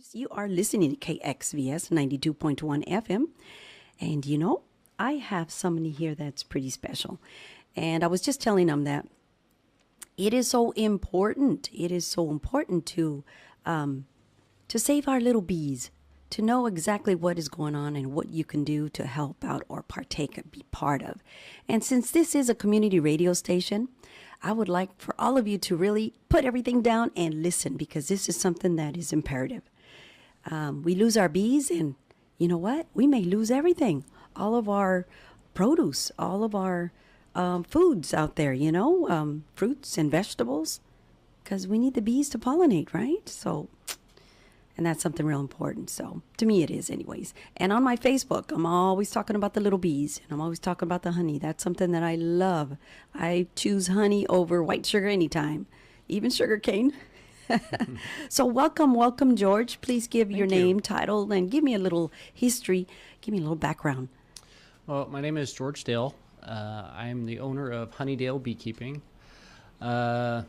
listeners. You are listening to KXVS 92.1 FM. And you know, I have somebody here that's pretty special. And I was just telling them that it is so important. It is so important to save our little bees, to know exactly what is going on and what you can do to help out or partake and be part of. And since this is a community radio station, I would like for all of you to really put everything down and listen, because this is something that is imperative. We lose our bees, and you know what? We may lose everything. All of our produce, all of our foods out there, fruits and vegetables, because we need the bees to pollinate, right? So, and that's something real important. So to me it is anyways. And on my Facebook, I'm always talking about the little bees, and I'm always talking about the honey. That's something that I love. I choose honey over white sugar anytime, even sugar cane. So welcome, George. Please give your name, title, and give me a little history. Give me a little background. Well, my name is George Dale. I'm the owner of Dale Beekeeping. I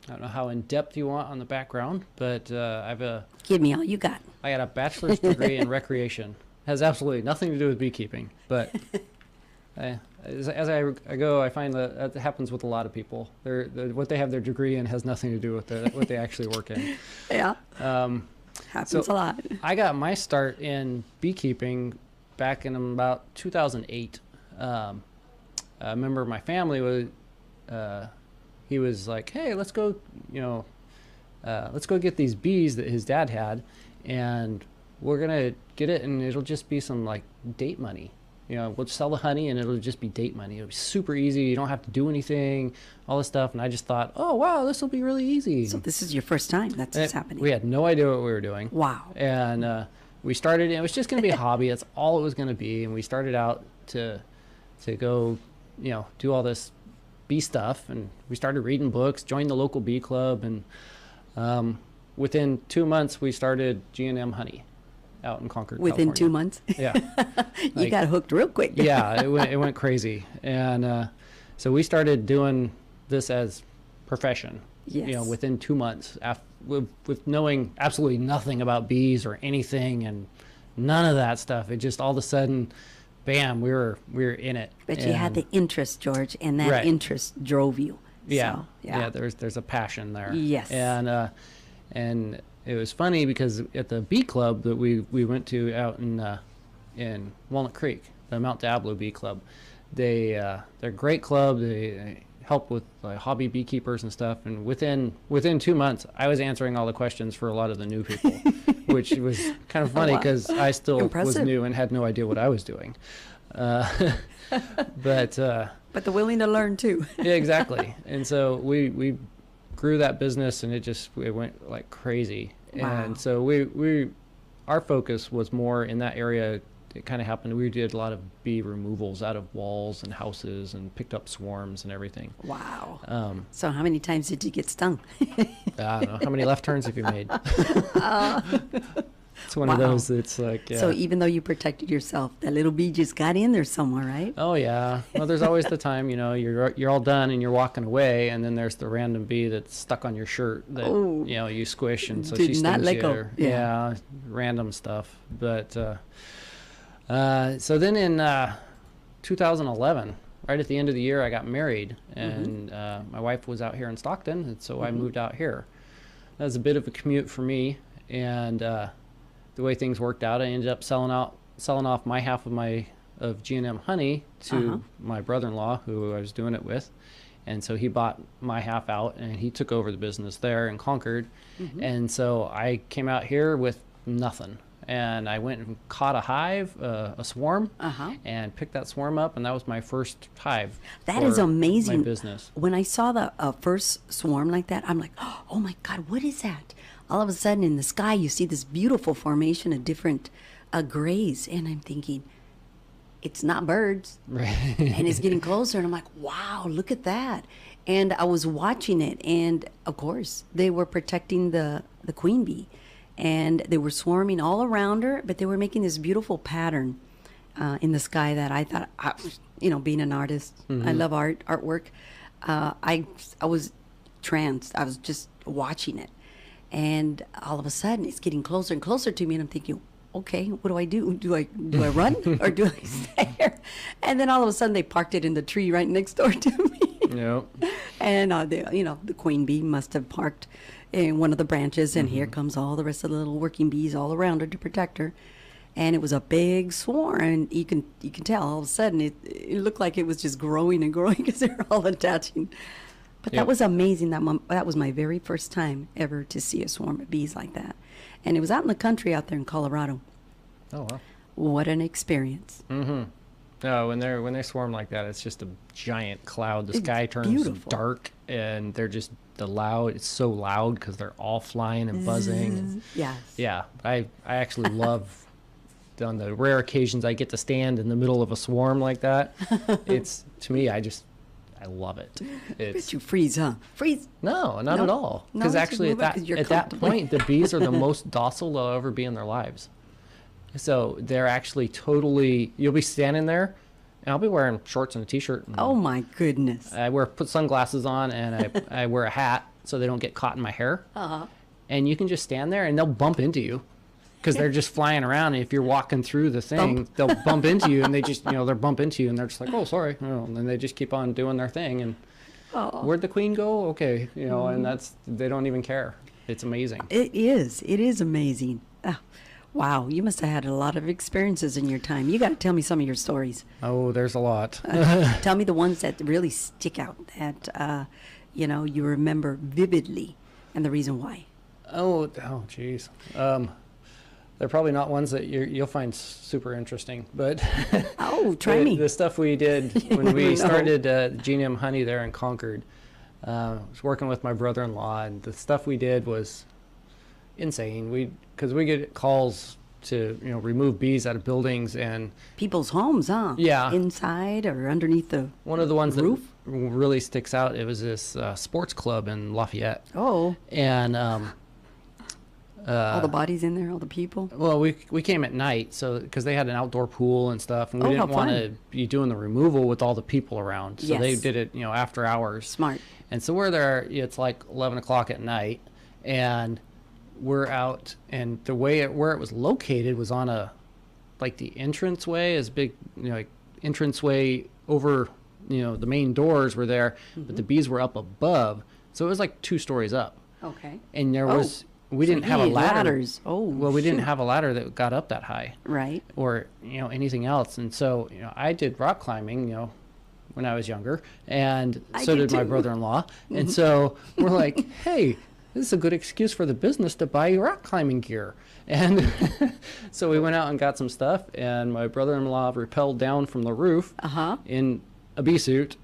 don't know how in-depth you want on the background, but Give me all you got. I got a bachelor's degree in recreation. Has absolutely nothing to do with beekeeping, but as I go, I find that happens with a lot of people. What they have their degree in has nothing to do with what they actually work in. Yeah, happens a lot. I got my start in beekeeping back in about 2008. A member of my family was... he was like, hey, let's go get these bees that his dad had, and we're going to get it, and it'll just be some, like, date money. We'll sell the honey, and it'll just be date money. It'll be super easy. You don't have to do anything, all this stuff. And I just thought, oh, wow, this will be really easy. So this is your first time that's what's happening. We had no idea what we were doing. Wow. And we started, it was just going to be a hobby. That's all it was going to be. And we started out to go, do all this bee stuff, and we started reading books, joined the local bee club, and within 2 months we started G&M Honey out in Concord, Within California. 2 months? Yeah. You got hooked real quick. Yeah, it went crazy. And so we started doing this as profession. Yes. Within 2 months, with knowing absolutely nothing about bees or anything, and none of that stuff. It just all of a sudden, bam, we were in it. But you had the interest, George, and that interest drove you. Yeah, so, yeah. There's a passion there. Yes. And it was funny because at the bee club that we went to out in Walnut Creek, the Mount Diablo Bee Club, they're a great club. They help with hobby beekeepers and stuff. And within 2 months, I was answering all the questions for a lot of the new people, which was kind of funny because I still was new and had no idea what I was doing. But they're willing to learn too. Yeah, exactly. And so we grew that business, and it went like crazy. Wow. And so our focus was more in that area. It kind of happened. We did a lot of bee removals out of walls and houses, and picked up swarms and everything. Wow. So how many times did you get stung? I don't know. How many left turns have you made? It's one of those that's like... Yeah. So even though you protected yourself, that little bee just got in there somewhere, right? Oh, yeah. Well, there's always the time, you're all done and you're walking away, and then there's the random bee that's stuck on your shirt that, you squish, and so she stings you. Go. Yeah, random stuff. But so then in 2011, right at the end of the year, I got married, and my wife was out here in Stockton, and so I moved out here. That was a bit of a commute for me, and the way things worked out, I ended up selling off my half of G&M Honey to my brother-in-law, who I was doing it with. And so he bought my half out, and he took over the business there in Concord. And so I came out here with nothing. And I went and caught a hive, a swarm, and picked that swarm up, and that was my first hive. That is amazing. My business. When I saw the first swarm like that, I'm like, oh my God, what is that? All of a sudden in the sky, you see this beautiful formation of different grays, and I'm thinking, it's not birds. Right. And it's getting closer, and I'm like, wow, look at that. And I was watching it, and of course, they were protecting the queen bee. And they were swarming all around her, but they were making this beautiful pattern in the sky that I thought, being an artist, I love artwork. I was tranced. I was just watching it. And all of a sudden, it's getting closer and closer to me, and I'm thinking, okay, what do I do? Do I run or do I stay here? And then all of a sudden, they parked it in the tree right next door to me. Yep. And the queen bee must have parked in one of the branches, and here comes all the rest of the little working bees all around her to protect her. And it was a big swarm, and you can tell all of a sudden it looked like it was just growing and growing because they were all attaching. But that was amazing. That was my very first time ever to see a swarm of bees like that. And it was out in the country out there in Colorado. Oh, wow. What an experience. Mm-hmm. No, when they swarm like that, it's just a giant cloud. The sky turns dark, and they're just it's so loud because they're all flying and buzzing. Yes. Yeah, I actually love, on the rare occasions I get to stand in the middle of a swarm like that. To me, I love it. Bet you freeze, huh? Freeze? No, not at all. Because actually, at that point, the bees are the most docile they'll ever be in their lives. So they're actually totally. You'll be standing there, and I'll be wearing shorts and a t-shirt. Oh my goodness! I put sunglasses on, and I wear a hat so they don't get caught in my hair. Uh-huh. And you can just stand there, and they'll bump into you. Because they're just flying around, and if you're walking through the thing, they'll bump into you, and they just, they'll bump into you, and they're just like, oh, sorry, and then they just keep on doing their thing, and where'd the queen go? Okay, and they don't even care. It's amazing. It is amazing. Oh, wow, you must have had a lot of experiences in your time. You got to tell me some of your stories. Oh, there's a lot. Tell me the ones that really stick out, that, you remember vividly, and the reason why. Oh, geez. They're probably not ones that you'll find super interesting, but try me. The stuff we did when we started GM Honey there in Concord, I was working with my brother-in-law, and the stuff we did was insane. Because we get calls to remove bees out of buildings and people's homes, huh? Yeah, inside or underneath the one of the ones roof? That really sticks out. It was this sports club in Lafayette. Oh, and. All the bodies in there, all the people. Well, we came at night, so because they had an outdoor pool and stuff, and we didn't want to be doing the removal with all the people around. So they did it, after hours. Smart. And so we're there. It's like 11 o'clock at night, and we're out. And the way where it was located was on the entranceway, is big, entranceway over, the main doors were there, but the bees were up above, so it was like 2 stories up. Okay. And there was. We didn't have a ladder. Ladders. Oh, well, we didn't have a ladder that got up that high. Right. Or, anything else. And so, I did rock climbing, when I was younger. And so did my brother-in-law. And so we're like, hey, this is a good excuse for the business to buy rock climbing gear. And so we went out and got some stuff. And my brother-in-law rappelled down from the roof in a bee suit,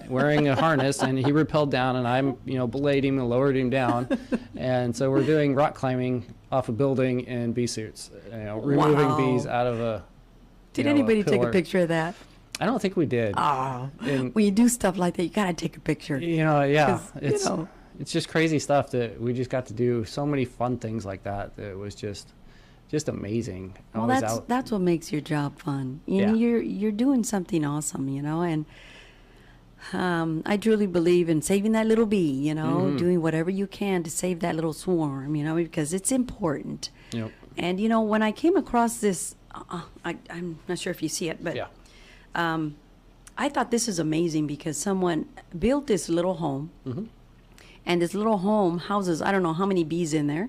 wearing a harness, and he rappelled down, and I'm, belayed him and lowered him down. And so we're doing rock climbing off a building in bee suits, removing bees out of a Did anybody take a picture of that? I don't think we did. Oh, when you do stuff like that, you got to take a picture. Yeah. It's just crazy stuff that we just got to do. So many fun things like that. That it was just amazing. Well, that's what makes your job fun. You're doing something awesome, and I truly believe in saving that little bee, doing whatever you can to save that little swarm, because it's important. Yep. And, when I came across this, I'm not sure if you see it, but I thought this is amazing because someone built this little home, and this little home houses, I don't know how many bees in there.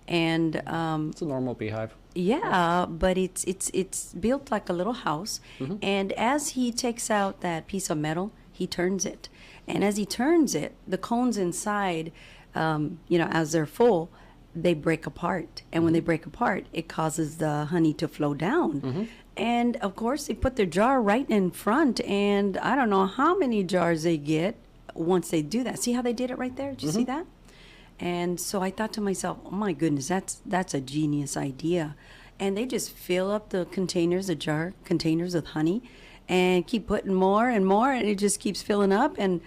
And it's a normal beehive. Yeah, but it's built like a little house. And as he takes out that piece of metal, he turns it. And as he turns it, the cones inside, as they're full, they break apart. And when they break apart, it causes the honey to flow down. And of course, they put their jar right in front, and I don't know how many jars they get once they do that. See how they did it right there? Did you see that? And so I thought to myself, oh my goodness, that's a genius idea. And they just fill up the containers, the jar containers with honey, and keep putting more and more, and it just keeps filling up. And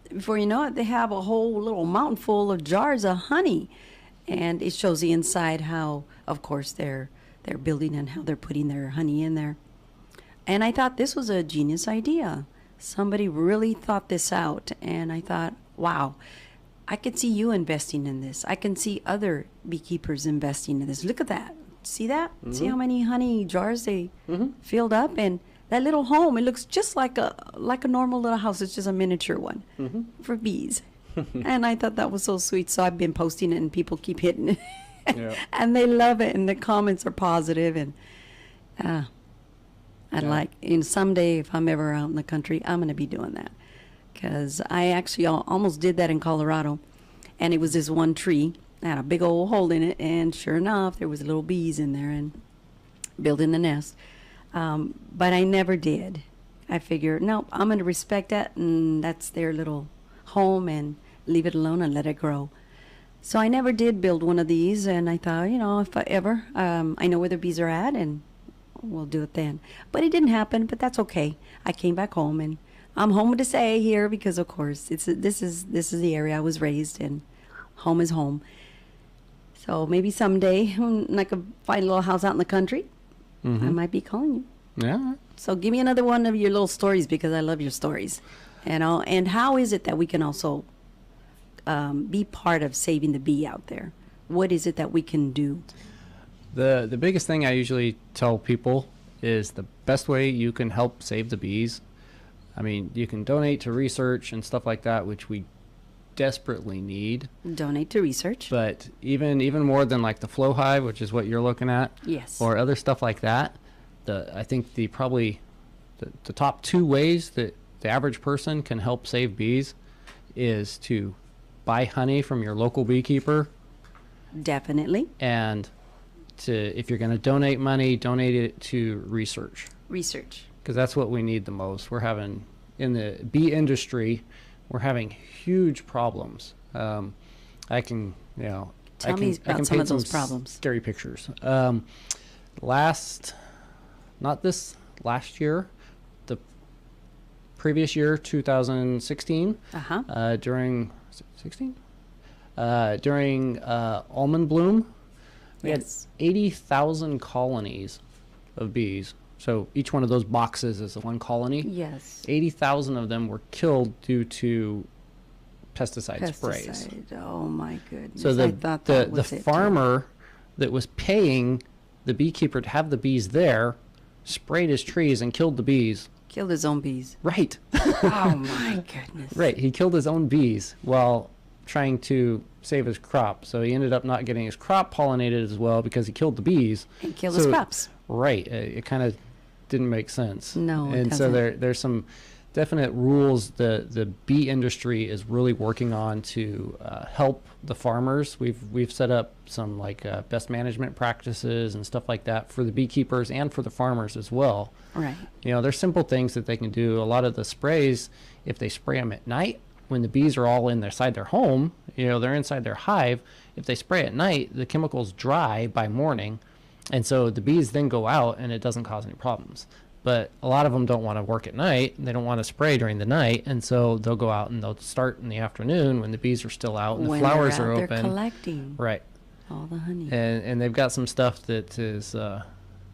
before you know it, they have a whole little mountain full of jars of honey. And it shows the inside how, of course, they're building and how they're putting their honey in there. And I thought this was a genius idea. Somebody really thought this out. And I thought, wow. I could see you investing in this. I can see other beekeepers investing in this. Look at that. See that? Mm-hmm. See how many honey jars they filled up? And that little home, it looks just like a normal little house. It's just a miniature one for bees. And I thought that was so sweet. So I've been posting it, and people keep hitting it. Yeah. And they love it, and the comments are positive. And someday, if I'm ever out in the country, I'm going to be doing that. Because I actually almost did that in Colorado. And it was this one tree. It had a big old hole in it. And sure enough, there was little bees in there and building the nest. But I never did. I figured, no, I'm going to respect that. And that's their little home, and leave it alone and let it grow. So I never did build one of these. And I thought, if I ever, I know where the bees are at, and we'll do it then. But it didn't happen, but that's okay. I came back home, and I'm home to stay here because, of course, this is the area I was raised in. Home is home. So maybe someday when I could find a little house out in the country, I might be calling you. Yeah. So give me another one of your little stories, because I love your stories. And how is it that we can also be part of saving the bee out there? What is it that we can do? The biggest thing I usually tell people is the best way you can help save the bees. I mean, you can donate to research and stuff like that, which we desperately need. Donate to research. But even more than like the flow hive, which is what you're looking at, yes, or other stuff like that, I think the top two ways that the average person can help save bees is to buy honey from your local beekeeper. Definitely. And if you're going to donate money, donate it to research. Research. Because that's what we need the most. We're having, in the bee industry, we're having huge problems. I can Tell me about some of those problems. Scary pictures. Last year, the previous year, 2016, during almond bloom, we had 80,000 colonies of bees. So each one of those boxes is one colony. Yes. 80,000 of them were killed due to pesticide sprays. Oh my goodness. So the farmer that was paying the beekeeper to have the bees there sprayed his trees and killed the bees. Killed his own bees. Right. Oh my goodness. Right. He killed his own bees while trying to save his crop. So he ended up not getting his crop pollinated as well because he killed the bees. And killed his crops. Right. It kind of didn't make sense. No, and so there's some definite rules the bee industry is really working on to help the farmers. We've set up some best management practices and stuff like that for the beekeepers and for the farmers as well. Right. There's simple things that they can do. A lot of the sprays, if they spray them at night when the bees are all inside their home, they're inside their hive. If they spray at night, the chemicals dry by morning. And so the bees then go out and it doesn't cause any problems. But a lot of them don't want to work at night. They don't want to spray during the night. And so they'll go out and they'll start in the afternoon when the bees are still out and the flowers are open. They're collecting. Right. All the honey. And they've got some stuff that is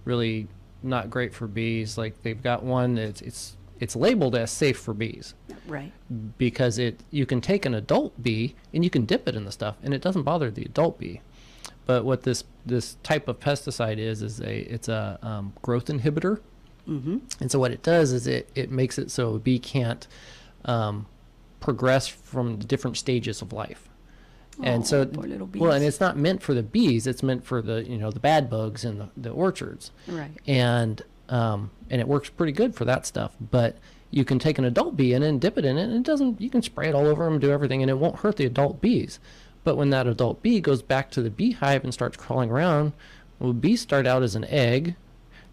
really not great for bees. Like they've got one that's it's labeled as safe for bees. Right. Because you can take an adult bee and you can dip it in the stuff and it doesn't bother the adult bee. But what this type of pesticide is it's a growth inhibitor. Mm-hmm. And so what it does is it makes it so a bee can't progress from the different stages of life. And so, poor little bees. well, and it's not meant for the bees. It's meant for the the bad bugs in the orchards. Right. And it works pretty good for that stuff. But you can take an adult bee in and dip it in it, and it doesn't. You can spray it all over them, do everything, and it won't hurt the adult bees. But when that adult bee goes back to the beehive and starts crawling around, well, bees start out as an egg,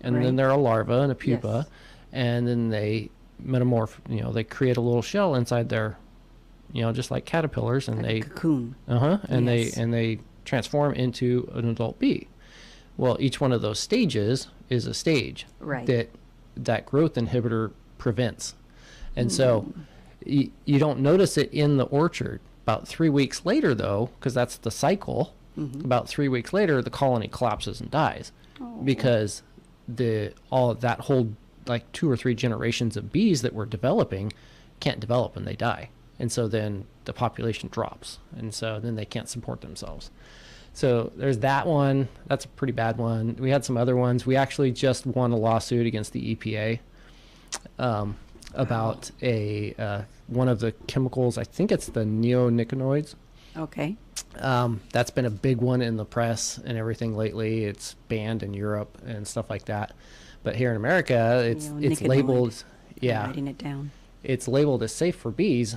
and then they're a larva and a pupa, and then they metamorph. They create a little shell inside their, just like caterpillars, and like a cocoon. And they transform into an adult bee. Well, each one of those stages is a stage that growth inhibitor prevents, and so you don't notice it in the orchard. About 3 weeks later, though, because that's the cycle, about 3 weeks later, the colony collapses and dies because that whole 2 or 3 generations of bees that were developing can't develop and they die. And so then the population drops. And so then they can't support themselves. So there's that one. That's a pretty bad one. We had some other ones. We actually just won a lawsuit against the EPA about one of the chemicals. I think it's the neonicotinoids. Okay. That's been a big one in the press and everything lately. It's banned in Europe and stuff like that. But here in America, it's labeled. Yeah. I'm writing it down. It's labeled as safe for bees,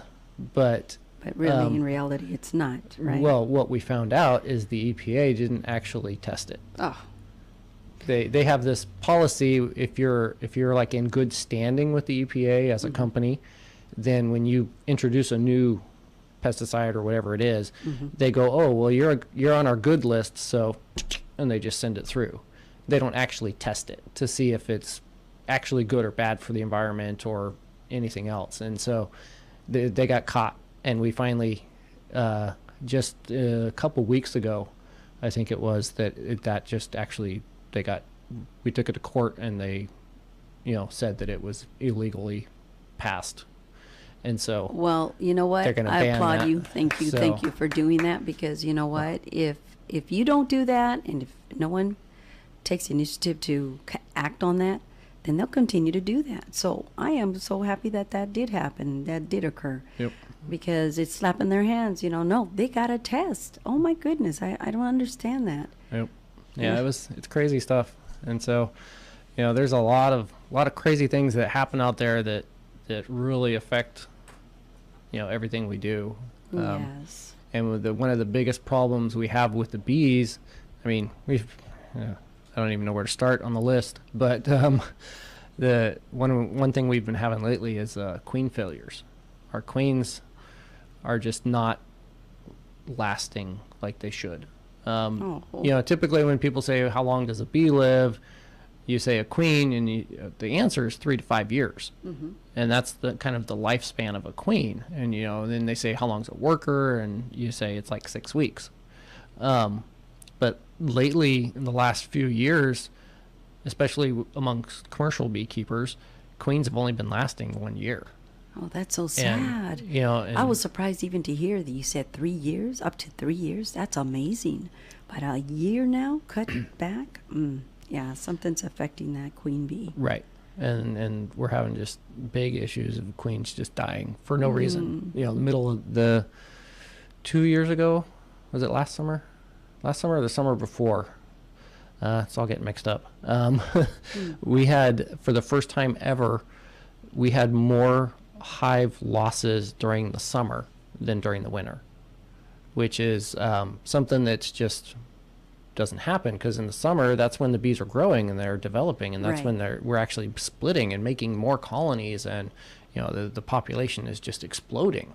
but really, in reality, it's not, right? Well, what we found out is the EPA didn't actually test it. Oh. They have this policy, if you're like in good standing with the EPA as a company, then when you introduce a new pesticide or whatever it is, they go, oh, well, you're on our good list, so, and they just send it through. They don't actually test it to see if it's actually good or bad for the environment or anything else. And so they got caught, and we finally just a couple weeks ago, I think it was, that just actually we took it to court, and they said that it was illegally passed. And so, well, you know what, I applaud you. Thank you for doing that, because you know what, if you don't do that, and if no one takes the initiative to act on that, then they'll continue to do that. So I am so happy that did happen, that did occur. Yep. Because it's slapping their hands, no, they got a test. Oh my goodness, I don't understand that. Yep. Yeah, it's crazy stuff. And so, there's a lot of crazy things that happen out there that really affect, everything we do. Yes. And one of the biggest problems we have with the bees, I mean, I don't even know where to start on the list, but the one thing we've been having lately is queen failures. Our queens are just not lasting like they should. Typically when people say, how long does a bee live? You say a queen, and the answer is 3 to 5 years. And that's the kind of the lifespan of a queen. And, then they say, how long's a worker? And you say it's like 6 weeks. But lately, in the last few years, especially amongst commercial beekeepers, queens have only been lasting 1 year. Oh, that's so sad. And I was surprised even to hear that you said 3 years, up to 3 years. That's amazing. But a year now, cut back? Yeah, something's affecting that queen bee. Right. And we're having just big issues of queens just dying for no reason. The middle of 2 years ago, was it last summer? Last summer or the summer before? It's all getting mixed up. We had, for the first time ever, we had more hive losses during the summer than during the winter, which is something that's just doesn't happen, because in the summer, that's when the bees are growing and they're developing, and that's when we're actually splitting and making more colonies, and the population is just exploding.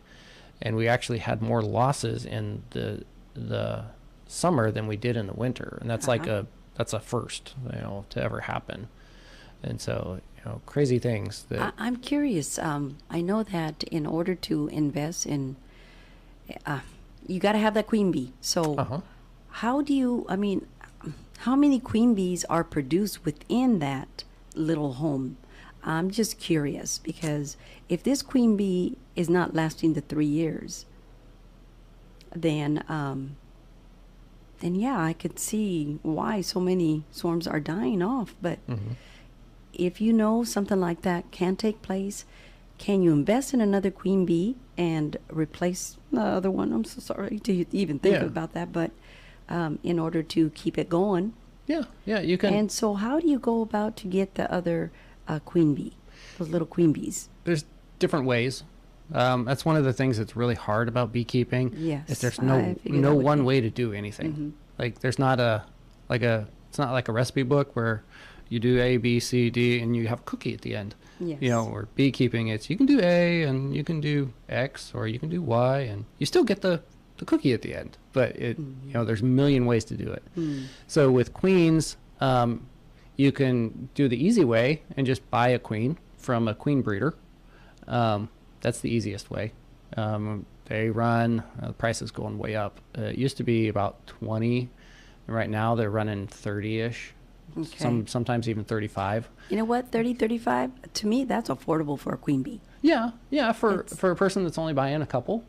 And we actually had more losses in the summer than we did in the winter, and that's that's a first to ever happen. And so crazy things that I'm curious. I know that in order to invest in you got to have that queen bee. So how many queen bees are produced within that little home? I'm just curious, because if this queen bee is not lasting the 3 years, then yeah, I could see why so many swarms are dying off. But if something like that can take place, can you invest in another queen bee and replace the other one? I'm so sorry to even think about that, but in order to keep it going. Yeah, you can. And so how do you go about to get the other queen bee, those little queen bees? There's different ways. That's one of the things that's really hard about beekeeping. Yes, is there's no one way to do anything. Like there's not it's not like a recipe book where you do A, B, C, D, and you have a cookie at the end. Yes. Or beekeeping, you can do A, and you can do X, or you can do Y, and you still get the cookie at the end. But there's a million ways to do it. So with queens, you can do the easy way and just buy a queen from a queen breeder. That's the easiest way. They run, the price is going way up. It used to be about 20, and right now they're running 30-ish. Okay. Sometimes even 35. You know what? 30, 35. To me, that's affordable for a queen bee. Yeah. For a person that's only buying a couple.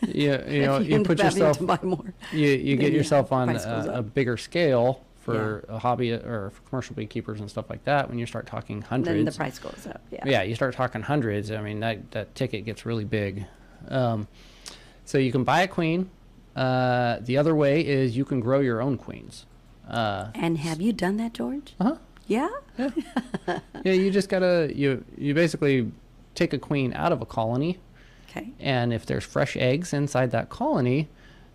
Yeah. You put yourself. To buy more. You get yourself on price goes a up. bigger scale for a hobby or for commercial beekeepers and stuff like that. When you start talking hundreds, Then the price goes up. Yeah. Yeah, you start talking hundreds. I mean, that ticket gets really big. So you can buy a queen. The other way is you can grow your own queens. And have you done that, George? Uh-huh. Yeah. Yeah, you just gotta you basically take a queen out of a colony, Okay. and if there's fresh eggs inside that colony,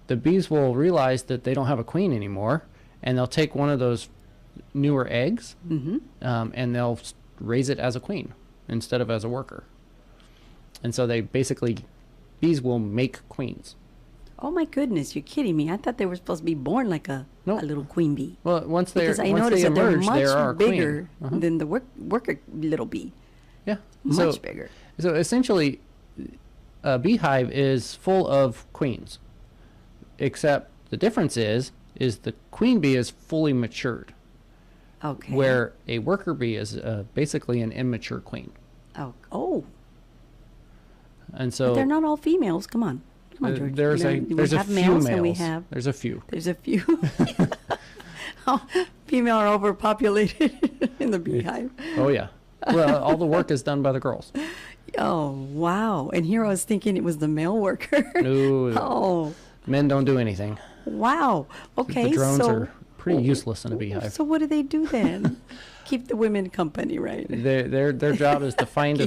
the bees will realize that they don't have a queen anymore, and they'll take one of those newer eggs, and they'll raise it as a queen instead of as a worker. And so bees will make queens. Oh my goodness, you're kidding me. I thought they were supposed to be born like a little queen bee. Well, once they Because I once noticed they that they're emerge, they are a much bigger queen. than the worker little bee. Yeah, Much bigger. So essentially, a beehive is full of queens, except the difference is the queen bee is fully matured, Okay. where a worker bee is basically an immature queen. Oh. And so But they're not all females. Come on, George. there's You a know, there's we a have few males males. and we have There's a few. there's a few. Oh, female are overpopulated in the beehive. Oh yeah. Well, all the work is done by the girls. Oh wow! And here I was thinking it was the male worker. No, Oh men don't do anything. wow! Okay, The drones so are pretty useless in a beehive. so what do they do then? Keep the women company, right? Their job is to find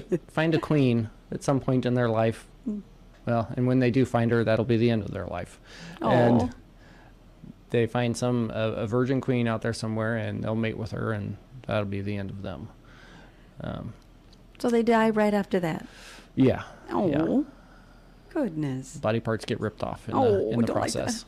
a queen at some point in their life. Well, and when they do find her, that'll be the end of their life. Oh. And they find a virgin queen out there somewhere, and they'll mate with her, and that'll be the end of them. So they die right after that. Yeah. Oh, Yeah. goodness. Body parts get ripped off in the don't like that. process.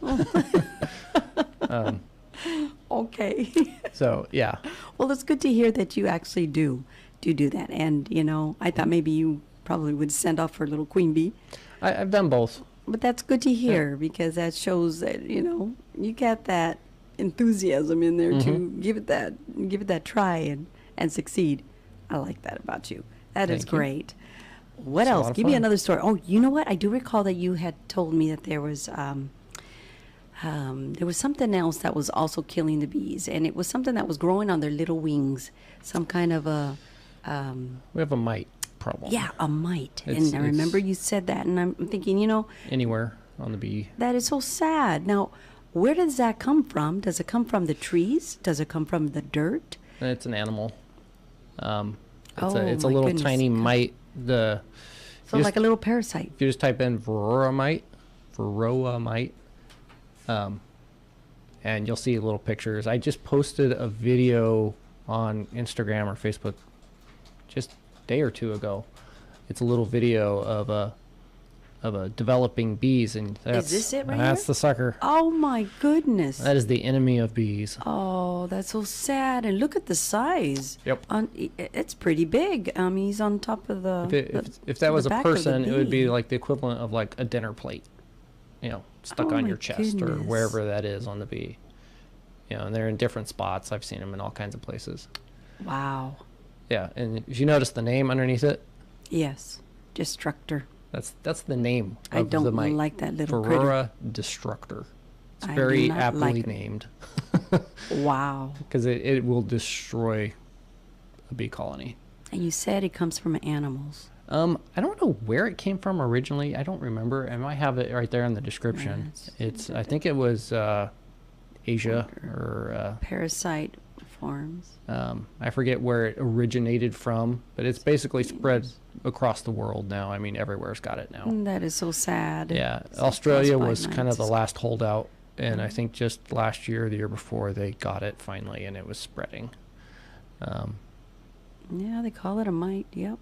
Okay. So yeah. Well, it's good to hear that you actually do that. And, you know, I thought maybe you probably would send off for a little queen bee. I've done both. But that's good to hear because that shows that, you know, you got that enthusiasm in there to give it that try and succeed. I like that about you. That is Thank you. great. What It's a else? lot of Give me fun. another story. Oh, you know what? I do recall that you had told me that there was something else that was also killing the bees, and it was something that was growing on their little wings, some kind of a We have a mite problem. yeah, a mite. It's- And I remember you said that, and I'm thinking, you know, Anywhere on the bee. that is so sad. Now, where does that come from? Does it come from the trees? Does it come from the dirt? It's an animal. It's Oh, a my little goodness. tiny mite. So just- like a little parasite. If you just type in varroa mite, and you'll see little pictures. I just posted a video on Instagram or Facebook just a day or two ago. It's a little video of a developing bees, and that's this it right that's here? the sucker. Oh my goodness. That is the enemy of bees. Oh, that's so sad. And look at the size. Yep. It's pretty big. He's on top of the. If that was the a back of the person, it would be bee. like the equivalent of like a dinner plate, stuck Oh on my your chest or goodness. wherever that is on the bee. And they're in different spots. I've seen them in all kinds of places. Wow. Yeah, and if you notice the name underneath it, Yes. Destructor. that's the name of I don't the mite. like that little critter. Varroa destructor. It's I do very not aptly like it. named Wow. because it will destroy a bee colony. And you said it comes from animals. I don't know where it came from originally. I don't remember. I might have it right there in the description. I think it was Asia or Parasite forms. I forget where it originated from, but it's basically spread across the world now. I mean, everywhere's got it now. That is so sad. Yeah, It's Australia frostbite was kind of the mites. last holdout, and I think just last year, or the year before, they got it finally, and it was spreading. Yeah, they call it a mite. Yep.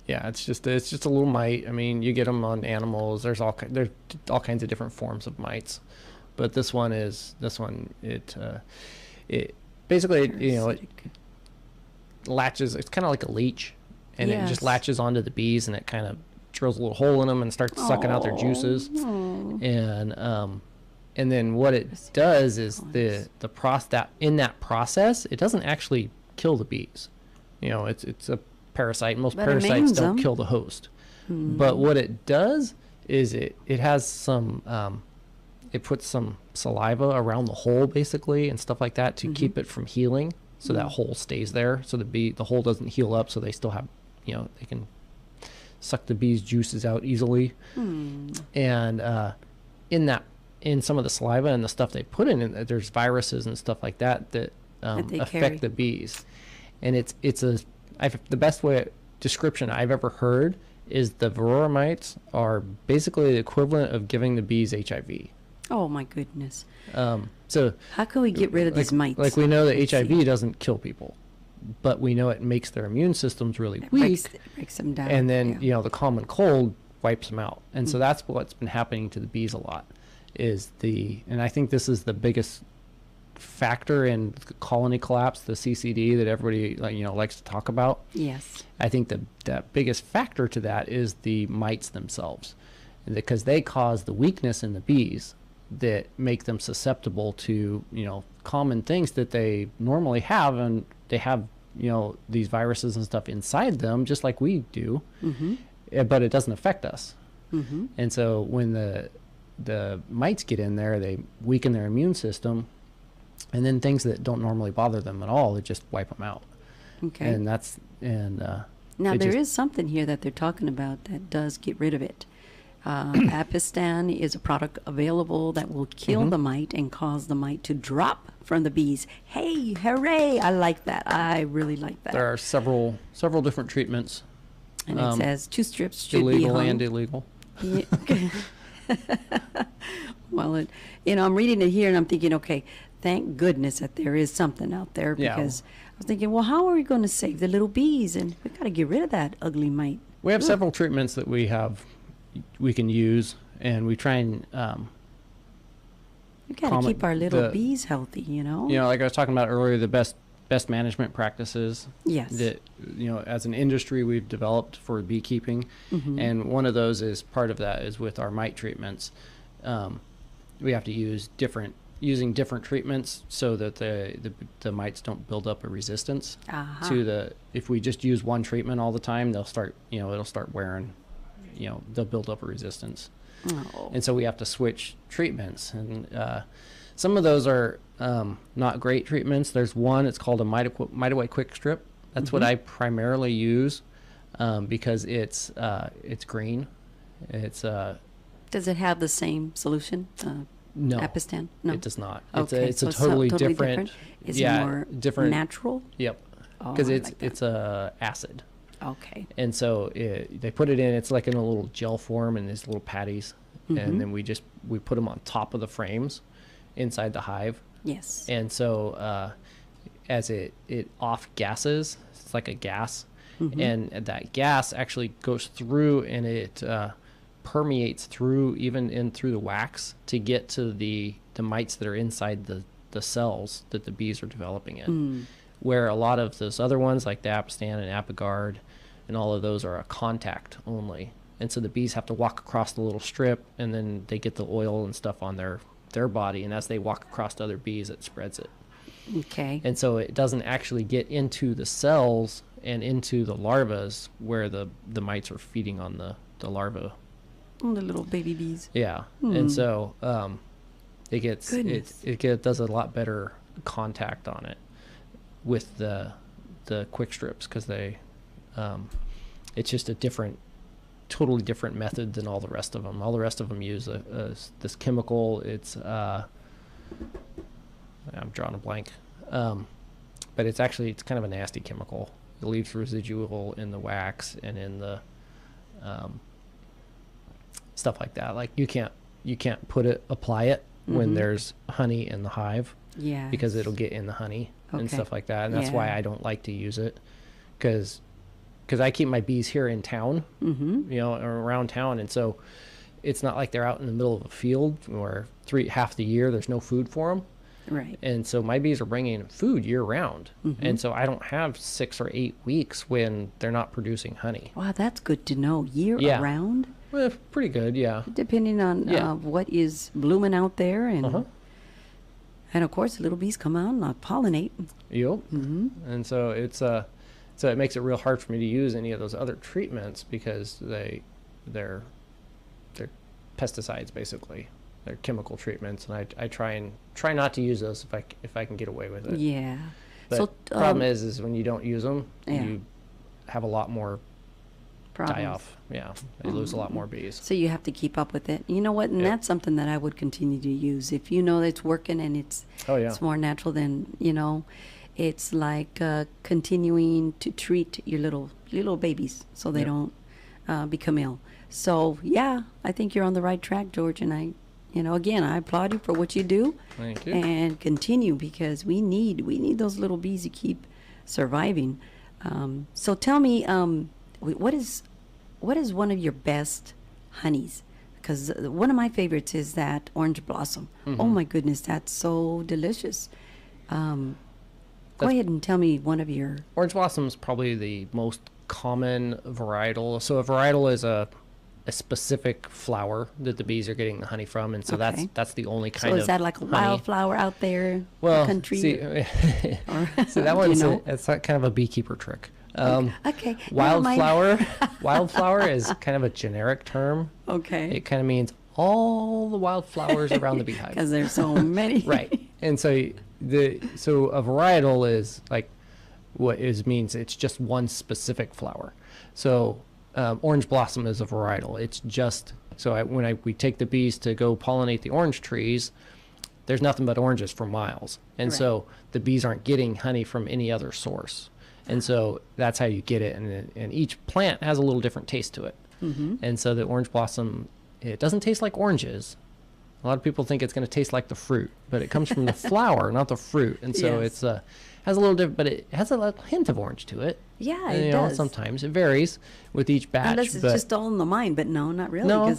Yeah, it's just a little mite. I mean, you get them on animals. There's all kinds of different forms of mites, but it basically it latches. It's kind of like a leech, and it Yes. just latches onto the bees, and it kind of drills a little hole in them and starts sucking out their juices. Oh. And And then what it does is in that process, it doesn't actually kill the bees. You know, it's a parasite. Most parasites don't kill the host. But what it does is it has some, it puts some saliva around the hole basically and stuff like that to keep it from healing. So that hole stays there. So the hole doesn't heal up. So they still have, you know, they can suck the bees' juices out easily. And in some of the saliva and the stuff they put in it, there's viruses and stuff like that affect the bees. And the best description I've ever heard is the varroa mites are basically the equivalent of giving the bees HIV. Oh my goodness. So how can we get rid of these mites? Like we know that HIV doesn't kill people, but we know it makes their immune systems really weak. Breaks them down. And then, you know, the common cold wipes them out. And so that's what's been happening to the bees a lot and I think this is the biggest factor in colony collapse, the CCD that everybody likes to talk about. Yes. I think the biggest factor to that is the mites themselves, because they cause the weakness in the bees that make them susceptible to, you know, common things that they normally have, and they have, you know, these viruses and stuff inside them just like we do, but it doesn't affect us. And so when the mites get in there, they weaken their immune system, and then things that don't normally bother them at all, they just wipe them out. Okay. And now there is something here that they're talking about that does get rid of it. Apistan is a product available that will kill the mite and cause the mite to drop from the bees. Hey, hooray! I like that. I really like that. There are several different treatments. And it says 2 strips should be illegal hung. and illegal. Yeah. Well, I'm reading it here and I'm thinking, okay, thank goodness that there is something out there, because I was thinking, well, how are we going to save the little bees? And we got to get rid of that ugly mite. We have several treatments that we can use, and we try and we got to keep our little bees healthy, you know. You know, like I was talking about earlier, the best management practices. Yes. That, you know, as an industry we've developed for beekeeping, and one of those is part of that is with our mite treatments. We have to use using different treatments so that the mites don't build up a resistance to if we just use one treatment all the time, it'll start wearing, you know, they'll build up a resistance. And so we have to switch treatments, and some of those are not great treatments. There's one, it's called a Mite Quick Strip. That's what I primarily use, because it's green. Does it have the same solution? No, Apistan? No, it does not. Okay, it's a totally different. Is it more different, natural? Yep, because it's a acid. Okay. And so they put it in. It's like in a little gel form in these little patties, and then we put them on top of the frames inside the hive. Yes. And so as it off gases, it's like a gas, and that gas actually goes through, and it permeates through through the wax to get to the mites that are inside the cells that the bees are developing in. Where a lot of those other ones, like the Apistan and Apigard and all of those, are a contact only, and so the bees have to walk across the little strip, and then they get the oil and stuff on their body, and as they walk across to other bees, it spreads it. Okay. And so it doesn't actually get into the cells and into the larvas where the mites are feeding on the larva. The little baby bees. Yeah. And so it does a lot better contact on it with the quick strips, because it's just a totally different method than all the rest of them. All the rest of them use this chemical. It's I'm drawing a blank, but it's kind of a nasty chemical. It leaves residual in the wax and in the stuff like that. Like you can't apply it when there's honey in the hive, because it'll get in the honey and stuff like that. And that's why I don't like to use it, because I keep my bees here in town, you know, or around town, and so it's not like they're out in the middle of a field where half the year there's no food for them. Right. And so my bees are bringing food year round, and so I don't have 6 or 8 weeks when they're not producing honey. Wow, that's good to know. Year round. Well, pretty good, yeah. Depending on what is blooming out there, and of course, the little bees come out and pollinate. Yep. And so so it makes it real hard for me to use any of those other treatments because they're pesticides basically. They're chemical treatments, and I try not to use those if I can get away with it. Yeah. But So the problem is when you don't use them, Yeah. you have a lot more problems. die off. Yeah, you lose a lot more bees. So you have to keep up with it. You know what? And Yep. that's something that I would continue to use. If you know that it's working and it's more natural, then it's like continuing to treat your little babies so they don't become ill. So yeah, I think you're on the right track, George. And again, I applaud you for what you do. Thank you. And continue, because we need those little bees to keep surviving. So tell me, what is one of your best honeys? Because one of my favorites is that orange blossom. Oh my goodness, that's so delicious. Go ahead and tell me one of your... Orange blossom is probably the most common varietal. So a varietal is a specific flower that the bees are getting the honey from, and so that's the only kind of. So is that like a wildflower out there in the country? See, so that one's it's kind of a beekeeper trick. Okay. Wildflower is kind of a generic term. Okay. It kind of means all the wildflowers around the beehive. Because there's so many. Right. And so so a varietal is like means it's just one specific flower. So orange blossom is a varietal. It's just when we take the bees to go pollinate the orange trees, there's nothing but oranges for miles, and so the bees aren't getting honey from any other source, and so that's how you get it. And each plant has a little different taste to it, and so the orange blossom, it doesn't taste like oranges. A lot of people think it's going to taste like the fruit, but it comes from the flower, not the fruit, and so it's has a little different, but it has a little hint of orange to it. Yeah, it does. Sometimes it varies with each batch. Unless it's just all in the mind, but no, not really. No, it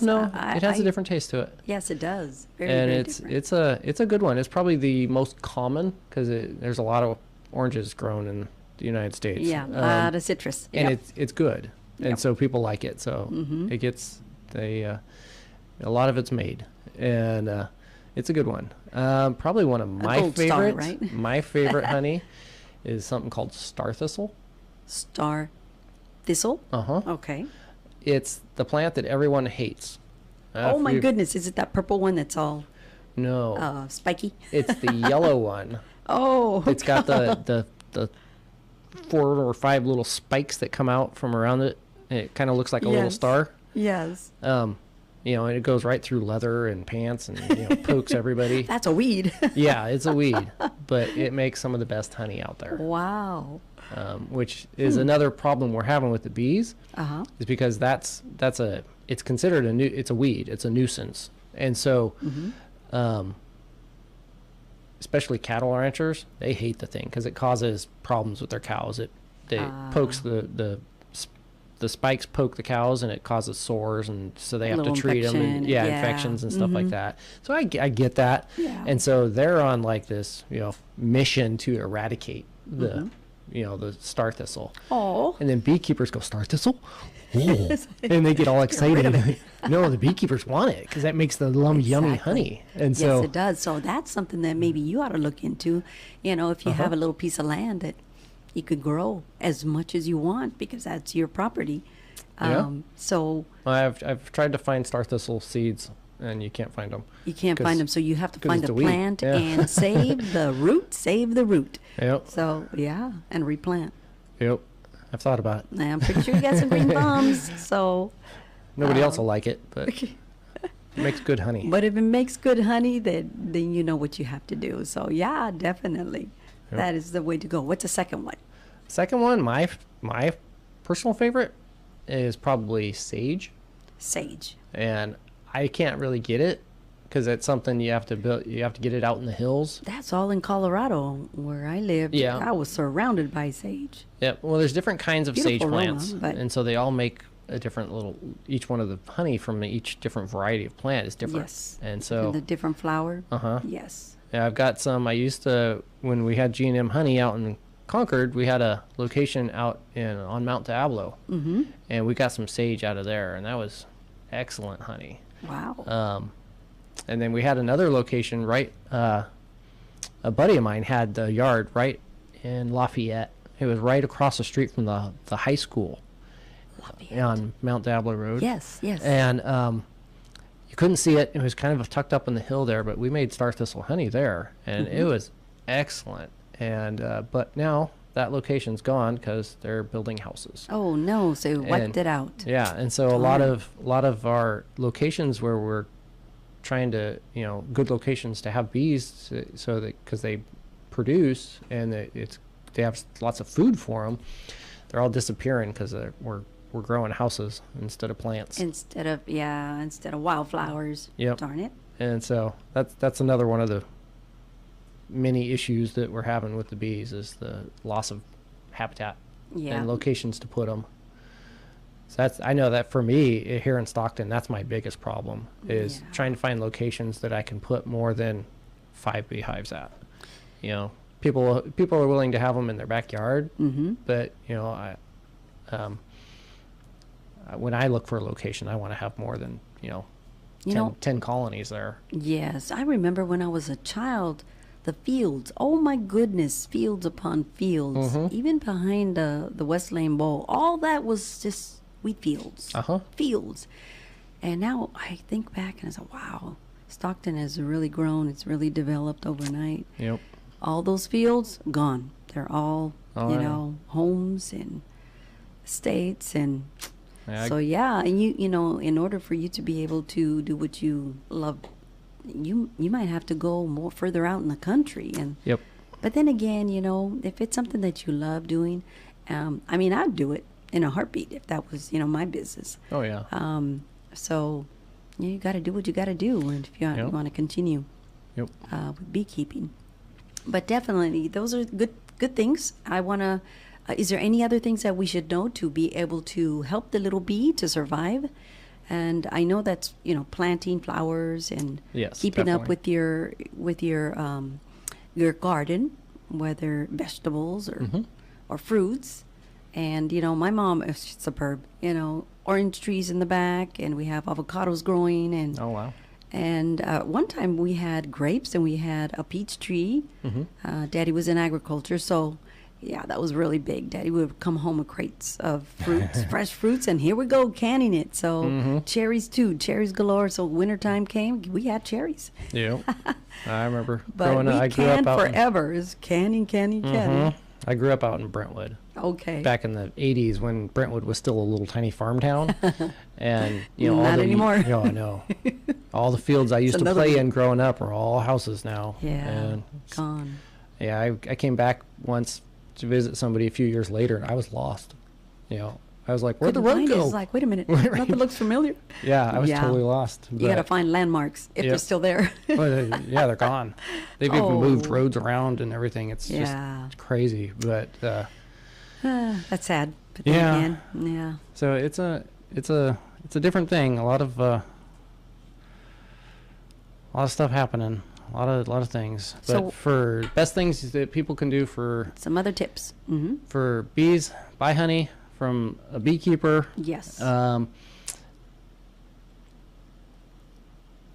has a different taste to it. Yes, it does. Very, and very different. It's a good one. It's probably the most common because there's a lot of oranges grown in the United States. Yeah, a lot of citrus. And it's good, and so people like it. So it gets a lot of it's made, and it's a good one. Probably one of my favorites. Right? My favorite honey is something called star thistle. Star thistle? Okay. It's the plant that everyone hates. Oh my goodness, is it that purple one that's all spiky? It's the yellow one. Oh, it's got the 4 or 5 little spikes that come out from around it. It kind of looks like a little star. Yes. And it goes right through leather and pants and pokes everybody. That's a weed. Yeah, it's a weed, but it makes some of the best honey out there. Wow. Which is another problem we're having with the bees. Is because it's considered it's a weed. It's a nuisance, and so especially cattle ranchers, they hate the thing because it causes problems with their cows. It pokes the spikes poke the cows, and it causes sores, and so they have to treat them, and infections and stuff like that. So I get that, and so they're on like this mission to eradicate the star thistle. Oh, and then beekeepers go, star thistle? Oh. And they get all excited. No, the beekeepers want it because that makes the yummy honey. And so yes, it does. So that's something that maybe you ought to look into. If you have a little piece of land that you could grow as much as you want because that's your property. So I've tried to find star thistle seeds, and you can't find them. You can't find them, so you have to find a plant and save the root. Save the root. Yep. So and replant. Yep. I've thought about it. I'm pretty sure you got some green thumbs. So nobody else will like it, but it makes good honey. But if it makes good honey, then you know what you have to do. So definitely. Yep. That is the way to go. What's the second one? Second one, my personal favorite is probably sage. Sage. And I can't really get it because it's something you have to build. You have to get it out in the hills. That's all in Colorado where I lived. Yeah. I was surrounded by sage. Yeah. Well, there's different kinds of Beautiful sage plants, aroma, and so they all make a different each one of the honey from each different variety of plant is different. Yes. And so the different flower. Yes. Yeah, I've got some. I used to, when we had G&M honey out in Concord, we had a location out on Mount Diablo, and we got some sage out of there, and that was excellent honey. Wow. And then we had another location right, a buddy of mine had the yard right in Lafayette. It was right across the street from the high school on Mount Dabbler Road. Yes, yes. And you couldn't see it. It was kind of tucked up in the hill there, but we made star thistle honey there, and it was excellent. And but now that location's gone because they're building houses. Oh no! So you wiped it out. Yeah, and so a lot of our locations where we're trying to, good locations to have bees, so that because they produce and they have lots of food for them, they're all disappearing because we're growing houses instead of plants. Instead of wildflowers. Yep. Darn it. And so that's another one of the many issues that we're having with the bees is the loss of habitat and locations to put them. So I know that for me here in Stockton, that's my biggest problem is trying to find locations that I can put more than 5 beehives at. People are willing to have them in their backyard, but when I look for a location, I want to have more than 10 colonies there. Yes, I remember when I was a child, the fields. Oh my goodness, fields upon fields. Even behind the West Lane Bowl, all that was just wheat fields. Fields. And now I think back and I say, wow, Stockton has really grown. It's really developed overnight. Yep. All those fields gone. They're all homes and estates and. And in order for you to be able to do what you love, you might have to go more further out in the country. And but then again, if it's something that you love doing, I'd do it in a heartbeat if that was my business. Oh yeah. So you got to do what you got to do, and if you want to continue with beekeeping. But definitely, those are good things. I want to. Is there any other things that we should know to be able to help the little bee to survive? And I know that's planting flowers and keeping up with your garden, whether vegetables or fruits. And my mom is superb. Orange trees in the back, and we have avocados growing. And oh wow! And one time we had grapes and we had a peach tree. Daddy was in agriculture, so. Yeah, that was really big. Daddy would come home with crates of fruits, fresh fruits, and here we go, canning it. So cherries too, cherries galore. So wintertime came, we had cherries. Yeah, I remember growing up. I grew up out forever is canning. I grew up out in Brentwood. Okay. Back in the 80s when Brentwood was still a little tiny farm town. And, not anymore. I know. All the fields I used to play in growing up are all houses now. Yeah, and gone. Yeah, I came back once to visit somebody a few years later, and I was lost. I was like, where'd the road go? It's like, wait a minute, nothing looks familiar. Yeah, I was totally lost. You got to find landmarks if they're still there. They're gone. They've even moved roads around and everything. It's just crazy, but that's sad. But then again, So it's a different thing. A lot of stuff happening. A lot of things. But so for best things that people can do for some other tips for bees, buy honey from a beekeeper. Yes. I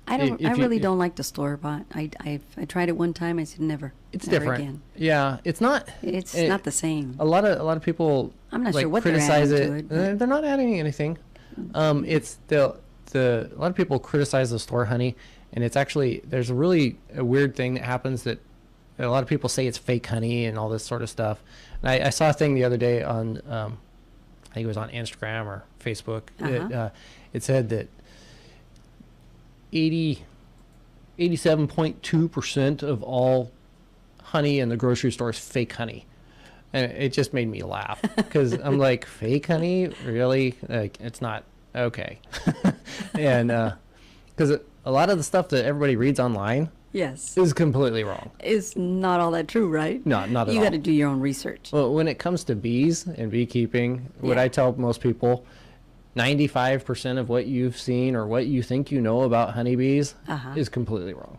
really don't like the store bought. I tried it one time. I said never. It's never different. Again. Yeah, it's not. It's not the same. A lot of people. I'm not sure what criticize they're adding to it. They're not adding anything. It's a lot of people criticize the store honey. And it's actually, there's a weird thing that happens that a lot of people say it's fake honey and all this sort of stuff. And I saw a thing the other day on, I think it was on Instagram or Facebook. It said that 87.2% of all honey in the grocery store is fake honey. And it just made me laugh because I'm like, fake honey? Really? Like, it's not okay. And because a lot of the stuff that everybody reads online is completely wrong. It's not all that true, right? No, not at all. You got to do your own research. Well, when it comes to bees and beekeeping, what I tell most people, 95% of what you've seen or what you think you know about honeybees is completely wrong.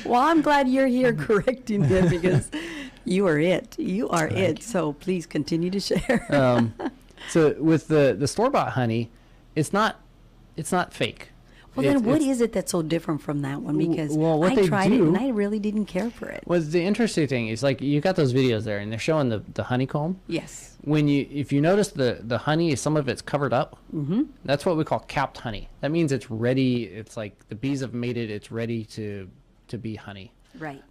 Well, I'm glad you're here correcting them because you are it. You are it. So please continue to share. So with the store-bought honey, it's not fake. Well, then what is it that's so different from that one? Because what I tried it and I really didn't care for it. Well, the interesting thing is, like, you got those videos there, and they're showing the honeycomb. Yes. If you notice the honey, some of it's covered up. Mm-hmm. That's what we call capped honey. That means it's ready. It's like the bees have made it. It's ready to be honey. Right.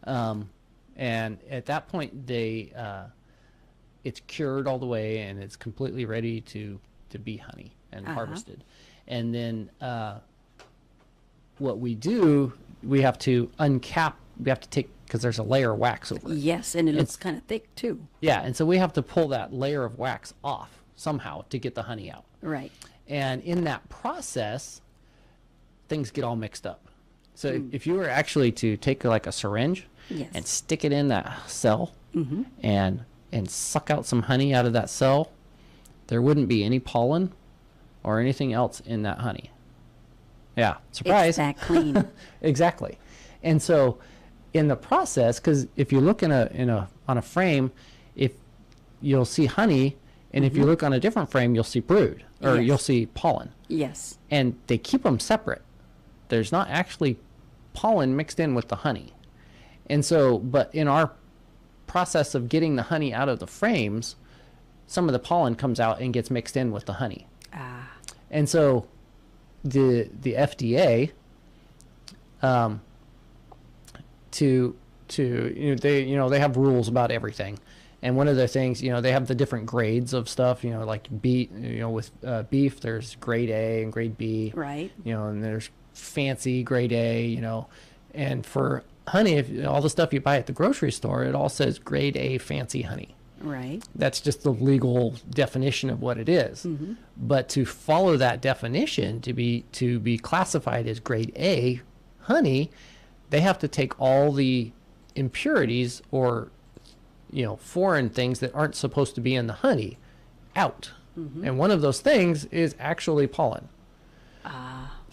And at that point, it's cured all the way, and it's completely ready to be honey and harvested. And then what we do, we have to uncap. We have to take, because there's a layer of wax over it. Yes, and it looks kind of thick too. Yeah, and so we have to pull that layer of wax off somehow to get the honey out. Right. And in that process, things get all mixed up. So if you were actually to take like a syringe and stick it in that cell and suck out some honey out of that cell, there wouldn't be any pollen or anything else in that honey. Yeah, surprise. It's that clean. Exactly. And so in the process, because if you look on a frame, if you'll see honey, and if you look on a different frame, you'll see brood, or you'll see pollen. Yes. And they keep them separate. There's not actually pollen mixed in with the honey. And so, but in our process of getting the honey out of the frames, some of the pollen comes out and gets mixed in with the honey. And so the FDA, they have rules about everything. And one of the things, they have the different grades of stuff, like beef, with beef, there's grade A and grade B. Right. And there's fancy grade A, and for honey, if all the stuff you buy at the grocery store, it all says grade A fancy honey. Right. That's just the legal definition of what it is. But to follow that definition, to be classified as grade A honey, they have to take all the impurities or foreign things that aren't supposed to be in the honey out. And one of those things is actually pollen.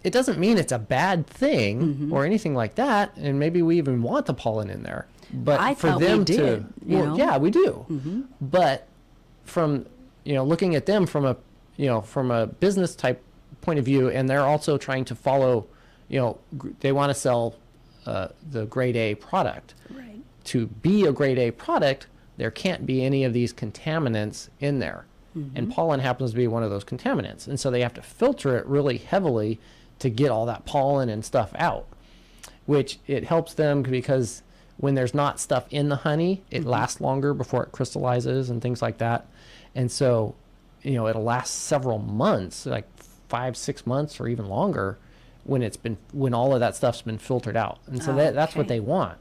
It doesn't mean it's a bad thing or anything like that, and maybe we even want the pollen in there. But I for thought them we did, yeah, we do. But from looking at them from a business type point of view, and they're also trying to follow, they want to sell the grade A product. Right. To be a grade A product, there can't be any of these contaminants in there. And pollen happens to be one of those contaminants. And so they have to filter it really heavily to get all that pollen and stuff out, which it helps them because when there's not stuff in the honey, it lasts longer before it crystallizes and things like that. And so, it'll last several months, like 5-6 months or even longer, when all of that stuff's been filtered out. And so that's what they want.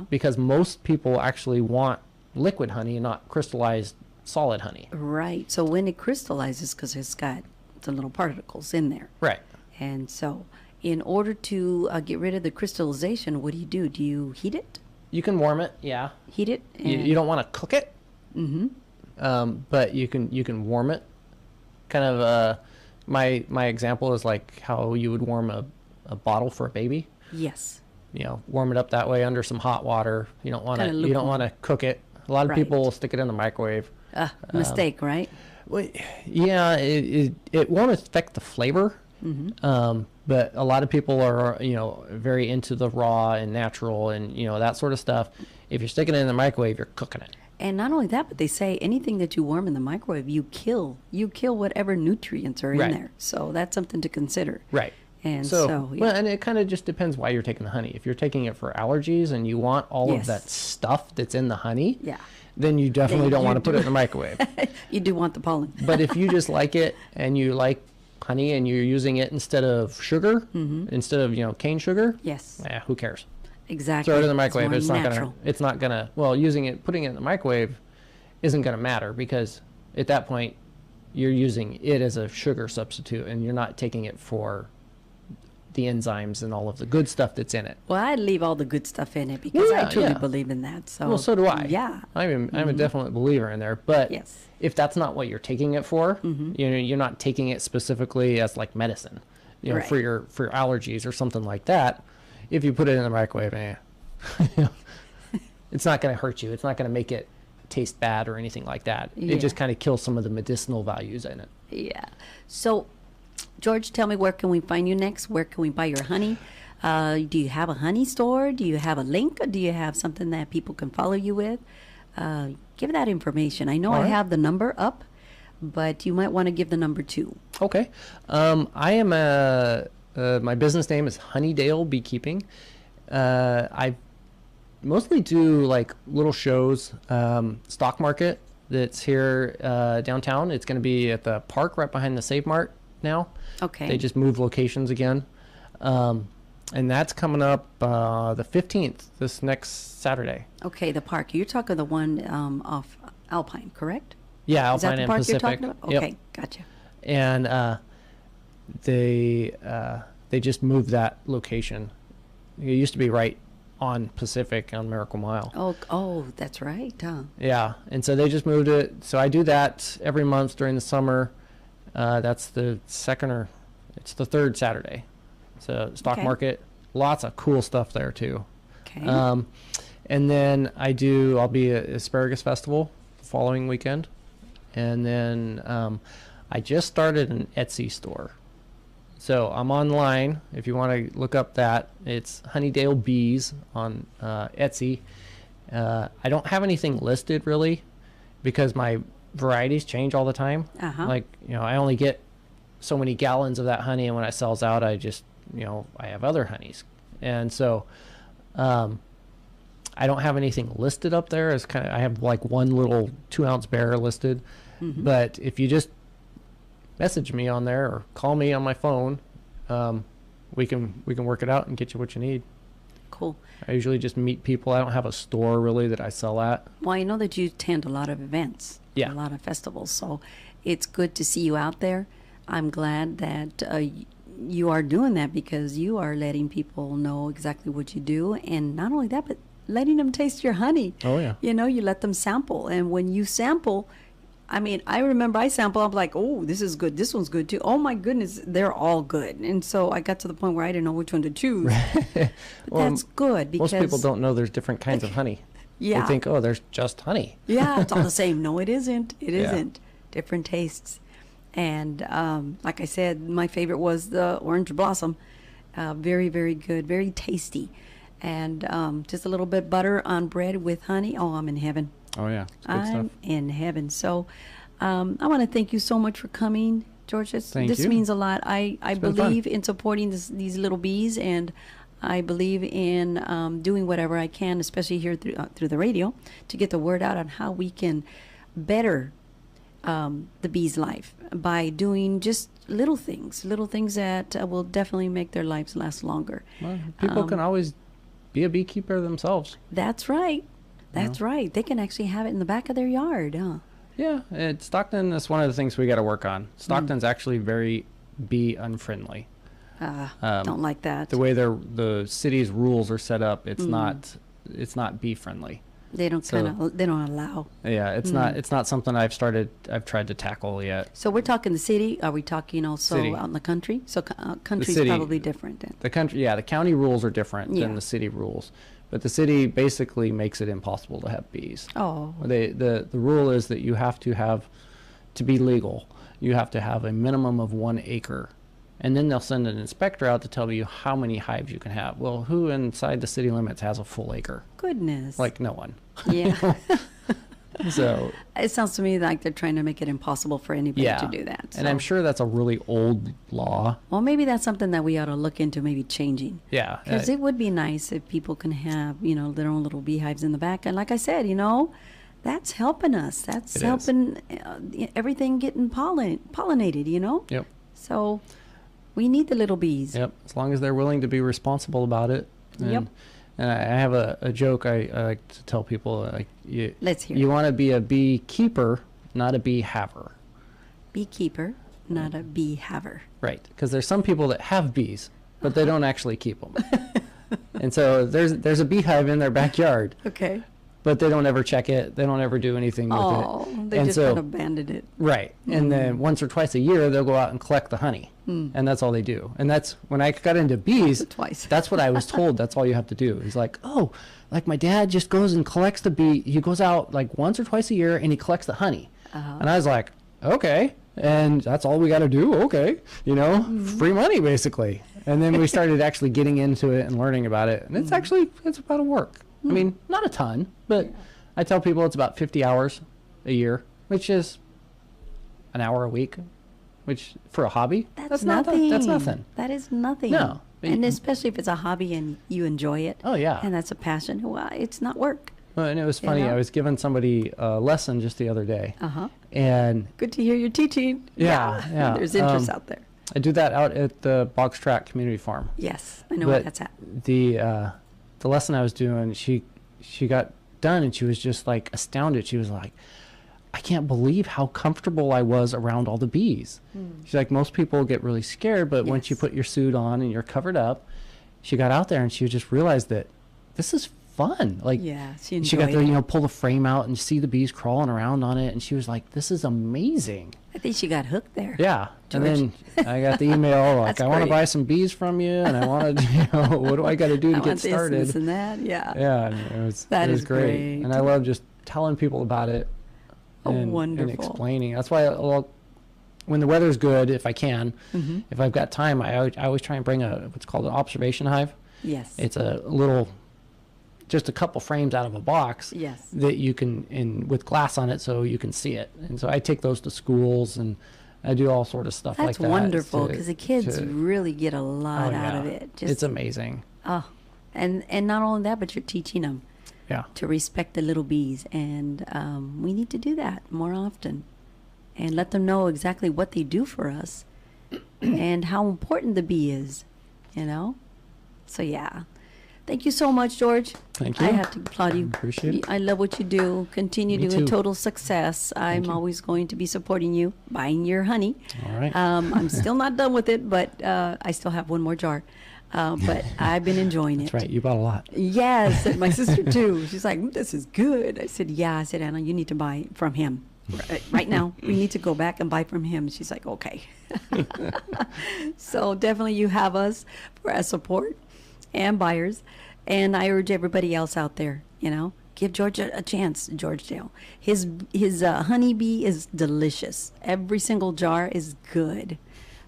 Because most people actually want liquid honey and not crystallized solid honey. Right. So when it crystallizes, because it's got the little particles in there. Right. And so in order to get rid of the crystallization, what do? Do you heat it? You can warm it, yeah. Heat it? You don't want to cook it. But you can warm it. Kind of my example is like how you would warm a bottle for a baby. Yes. Warm it up that way under some hot water. You don't want to cook it. A lot of people will stick it in the microwave. Mistake, right? Well, yeah, it won't affect the flavor. But a lot of people are, very into the raw and natural and, that sort of stuff. If you're sticking it in the microwave, you're cooking it. And not only that, but they say anything that you warm in the microwave, you kill whatever nutrients are in there. So that's something to consider. Right. And so yeah. Well, and it kind of just depends why you're taking the honey. If you're taking it for allergies and you want all of that stuff that's in the honey, then you definitely don't want to put it in the microwave. You do want the pollen. But if you just like it and you like honey and you're using it instead of sugar, instead of, cane sugar, who cares? Exactly. Throw it in the microwave. It's not gonna, putting it in the microwave isn't gonna matter because at that point you're using it as a sugar substitute and you're not taking it for the enzymes and all of the good stuff that's in it. Well, I'd leave all the good stuff in it because I truly believe in that. So well, so do I. Yeah. I'm a definite believer in there. But if that's not what you're taking it for, you're not taking it specifically as like medicine, for your allergies or something like that. If you put it in the microwave, it's not going to hurt you. It's not going to make it taste bad or anything like that. It just kind of kills some of the medicinal values in it. Yeah. So George, tell me, where can we find you next? Where can we buy your honey? Do you have a honey store? Do you have a link? Or do you have something that people can follow you with? Give that information. I know I have the number up, but you might want to give the number too. Okay. I am my business name is Dale Beekeeping. I mostly do like little shows, stock market that's here downtown. It's going to be at the park right behind the Save Mart now. Okay. They just moved locations again. And that's coming up the 15th, this next Saturday. Okay, the park. You're talking the one off Alpine, correct? Yeah, Alpine Is that the and park Pacific. you're talking about? Yep. Okay, gotcha. And they just moved that location. It used to be right on Pacific on Miracle Mile. Oh, that's right. Huh? Yeah, and so they just moved it. So I do that every month during the summer. That's the third Saturday. So stock market, lots of cool stuff there too. Okay. And then I'll be at Asparagus Festival the following weekend. And then I just started an Etsy store. So I'm online. If you want to look up that, it's Honeydale Bees on Etsy. I don't have anything listed really because my varieties change all the time. Like, I only get so many gallons of that honey, and when it sells out, I just, I have other honeys. And so I don't have anything listed up there. I have like one little 2-ounce bear listed. Mm-hmm. But if you just message me on there or call me on my phone, we can work it out and get you what you need. Cool. I usually just meet people. I don't have a store really that I sell at. Well, I know that you attend a lot of events, a lot of festivals, so it's good to see you out there. I'm glad that you are doing that because you are letting people know exactly what you do, and not only that, but letting them taste your honey. Oh yeah. You let them sample, and when you sample, I mean, I remember I sampled, I'm like, oh, this is good. This one's good too. Oh my goodness, they're all good. And so I got to the point where I didn't know which one to choose. But that's good because most people don't know there's different kinds of honey. Yeah. They think, oh, there's just honey. Yeah, it's all the same. No, it isn't. It isn't. Different tastes. And like I said, my favorite was the orange blossom. Very, very good. Very tasty. And just a little bit butter on bread with honey. Oh, I'm in heaven. Oh, yeah. It's good I'm stuff. in heaven. So I want to thank you so much for coming, George. This means a lot. I believe in supporting these little bees, and I believe in doing whatever I can, especially here through the radio, to get the word out on how we can better the bees' life by doing just little things that will definitely make their lives last longer. Well, people can always be a beekeeper themselves. That's right. That's right. They can actually have it in the back of their yard, huh? Yeah, Stockton is one of the things we got to work on. Stockton's actually very bee unfriendly. Don't like that. The way the city's rules are set up, it's not bee friendly. They don't they don't allow. Yeah, it's not something I've tried to tackle yet. So we're talking the city. Are we talking also out in the country? So country's probably different then. The country, the county rules are different than the city rules. But the city basically makes it impossible to have bees. Oh. The rule is that you have to be legal, you have to have a minimum of 1 acre. And then they'll send an inspector out to tell you how many hives you can have. Well, who inside the city limits has a full acre? Goodness. Like no one. Yeah. So it sounds to me like they're trying to make it impossible for anybody to do that. So. And I'm sure that's a really old law. Well, maybe that's something that we ought to look into, maybe changing. Yeah. Because it would be nice if people can have, their own little beehives in the back. And like I said, that's helping us. That's helping everything getting pollinated, Yep. So we need the little bees. Yep. As long as they're willing to be responsible about it. And I have a joke I like to tell people. Let's hear it. You want to be a beekeeper, not a bee haver. Beekeeper, not a bee haver. Right. Because there's some people that have bees, but they don't actually keep them. And so there's a beehive in their backyard. Okay. But they don't ever check it. They don't ever do anything with it. Oh, they just kind of abandoned it. Right. And then once or twice a year, they'll go out and collect the honey. And that's all they do. And that's when I got into bees, that's what I was told. That's all you have to do. He's like, oh, like my dad just goes and collects the bee. He goes out like once or twice a year and he collects the honey. And I was like, okay. And that's all we got to do. Okay. You know, free money basically. And then we started actually getting into it and learning about it. And it's actually, it's about a work. I mean, not a ton, but I tell people it's about 50 hours a year, which is an hour a week, which for a hobby, that's nothing. That's nothing. That is nothing. No. And especially if it's a hobby and you enjoy it. Oh, yeah. And that's a passion. Well, it's not work. Well, and it was funny. I was giving somebody a lesson just the other day. And good to hear you're teaching. Yeah. There's interest out there. I do that out at the Box Track Community Farm. Yes, I know where that's at. The lesson I was doing, she got done and she was just like astounded. She was like, I can't believe how comfortable I was around all the bees. She's like, most people get really scared, but once you put your suit on and you're covered up, she got out there and she just realized that this is fun. Like, she got there, pull the frame out and see the bees crawling around on it. And she was like, this is amazing. I think she got hooked there. Yeah. George. And then I got the email like, I want to buy some bees from you. And I want to, what do I got to do to get started? This and that. Yeah. Yeah. It was great. And I love just telling people about it. And explaining. That's why when the weather's good, if I can, if I've got time, I always try and bring what's called an observation hive. Yes. It's a little, just a couple frames out of a box that you can, with glass on it so you can see it. And so I take those to schools and I do all sort of stuff like that. That's wonderful because the kids really get a lot out of it. It's amazing. Oh, and not only that, but you're teaching them. Yeah. To respect the little bees. And we need to do that more often and let them know exactly what they do for us and how important the bee is, So, yeah. Thank you so much, George. Thank you. I have to applaud you. Appreciate it. I love what you do. Continue doing total success. I'm always going to be supporting you, buying your honey. All right. I'm still not done with it, but I still have one more jar. But I've been enjoying it. That's right. You bought a lot. Yes. And my sister, too. She's like, this is good. I said, yeah. I said, Anna, you need to buy from him. Right now, we need to go back and buy from him. She's like, okay. So definitely you have us for our support and buyers. And I urge everybody else out there, give George a chance, George Dale. His honeybee is delicious. Every single jar is good.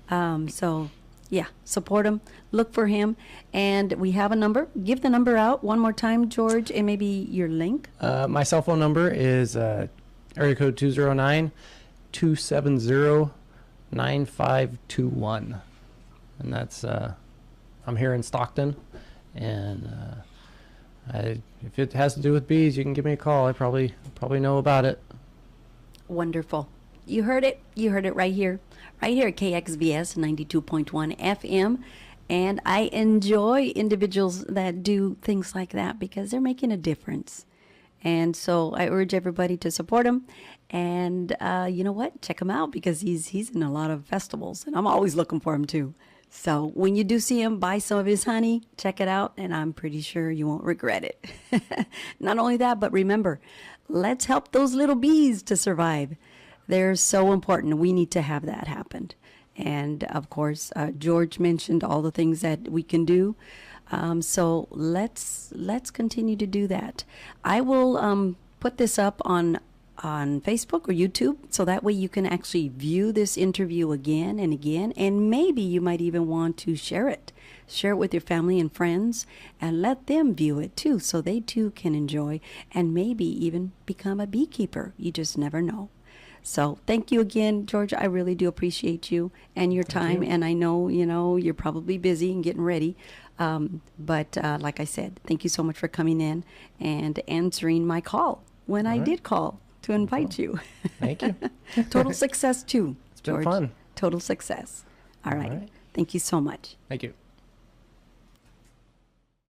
So... yeah, support him, look for him, and we have a number. Give the number out one more time, George, and maybe your link. My cell phone number is area code 209-270-9521. And that's, I'm here in Stockton, and if it has to do with bees, you can give me a call. I probably know about it. Wonderful. You heard it. You heard it right here at KXVS 92.1 FM. And I enjoy individuals that do things like that because they're making a difference. And so I urge everybody to support him. And you know what? Check him out because he's in a lot of festivals. And I'm always looking for him too. So when you do see him, buy some of his honey, check it out. And I'm pretty sure you won't regret it. Not only that, but remember, let's help those little bees to survive. They're so important. We need to have that happen. And, of course, George mentioned all the things that we can do. So let's continue to do that. I will put this up on Facebook or YouTube, so that way you can actually view this interview again and again. And maybe you might even want to share it. Share it with your family and friends and let them view it too, so they too can enjoy and maybe even become a beekeeper. You just never know. So thank you again, George. I really do appreciate you and your time. And I know, you're probably busy and getting ready. But like I said, thank you so much for coming in and answering my call when I did call to invite you. Thank you. Total success too, It's been George. fun. Total success. All right. Thank you so much. Thank you.